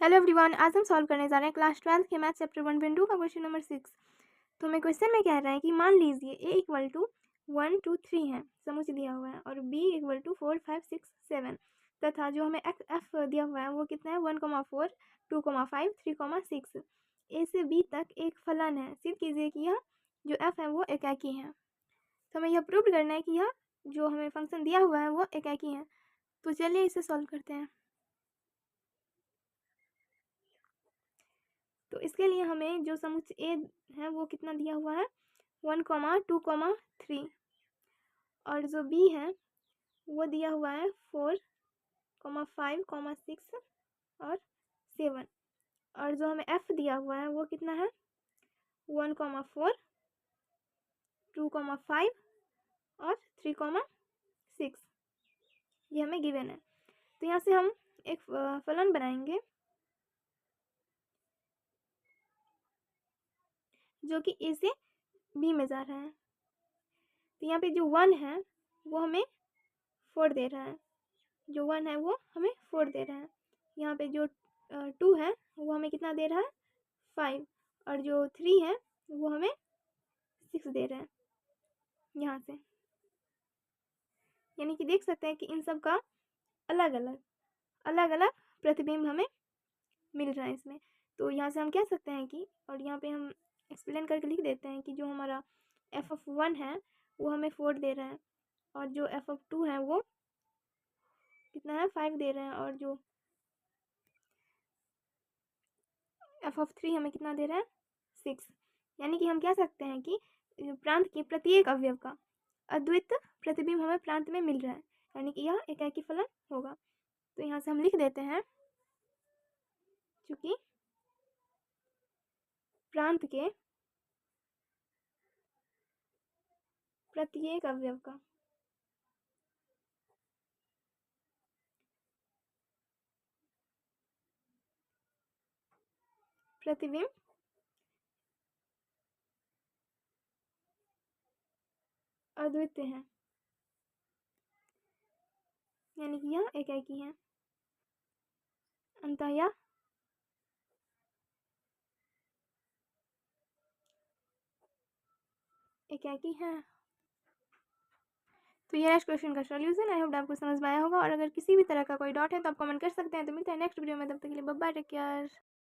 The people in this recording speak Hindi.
हेलो एवरीवन, आज हम सॉल्व करने जा रहे हैं क्लास 12 के मैथ चैप्टर 1.2 का क्वेश्चन नंबर 6। तो हमें क्वेश्चन में कह रहा है कि मान लीजिए a इक्वल टू 1 2 3 है, समुच्चय दिया हुआ है, और b इक्वल टू 4 5 6 7 तथा जो हमें f दिया हुआ है वो कितना है 1,4 2,5 3,6। a से b तक एक फलन है। सिद्ध कीजिए कि यह जो f है वो एकाकी है। तो हमें यह प्रूव करना है कि यह जो हमें फंक्शन दिया हुआ है वो एकाकी है। तो चलिए इसे सॉल्व करते हैं। तो इसके लिए हमें जो समुच्चय ए है वो कितना दिया हुआ है 1,2,3, और जो बी है वो दिया हुआ है 4,5,6 और 7, और जो हमें एफ दिया हुआ है वो कितना है 1,4 2,5 और 3,6। ये हमें गिवन है। तो यहाँ से हम एक फलन बनाएंगे जो कि ए से बी में जा रहा है। तो यहाँ पे जो 1 है वो हमें 4 दे रहा है, जो 1 है वो हमें 4 दे रहा है। यहाँ पे जो 2 है वो हमें कितना दे रहा है 5, और जो 3 है वो हमें 6 दे रहा है यहाँ से। यानी कि देख सकते हैं कि इन सब का अलग अलग प्रतिबिंब हमें मिल रहा है इसमें। तो यहाँ से हम कह सकते हैं कि, और यहाँ पे हम एक्सप्लेन करके लिख देते हैं कि जो हमारा f(1) है वो हमें 4 दे रहा है, और जो f(2) है वो कितना है 5 दे रहे हैं, और जो f(3) हमें कितना दे रहा है 6। यानी कि हम कह सकते हैं कि प्रांत के प्रत्येक अवयव का अद्वितीय प्रतिबिंब हमें प्रांत में मिल रहा है, यानी कि यह एकाकी फलन होगा। तो यहाँ से हम लिख देते हैं, चूंकि प्रांत के प्रत्येक अवयव का प्रतिबिंब अद्वितीय है, यानी कि यह एकाकी है। अंततः यह एकाकी है। तो यह इस क्वेश्चन का सॉल्यूशन। आई होप आपको समझ में आया होगा, और अगर किसी भी तरह का कोई डाउट है तो आप कमेंट कर सकते हैं। तो मिलते हैं नेक्स्ट वीडियो में, तब तक के लिए बाय बाय, टेक केयर।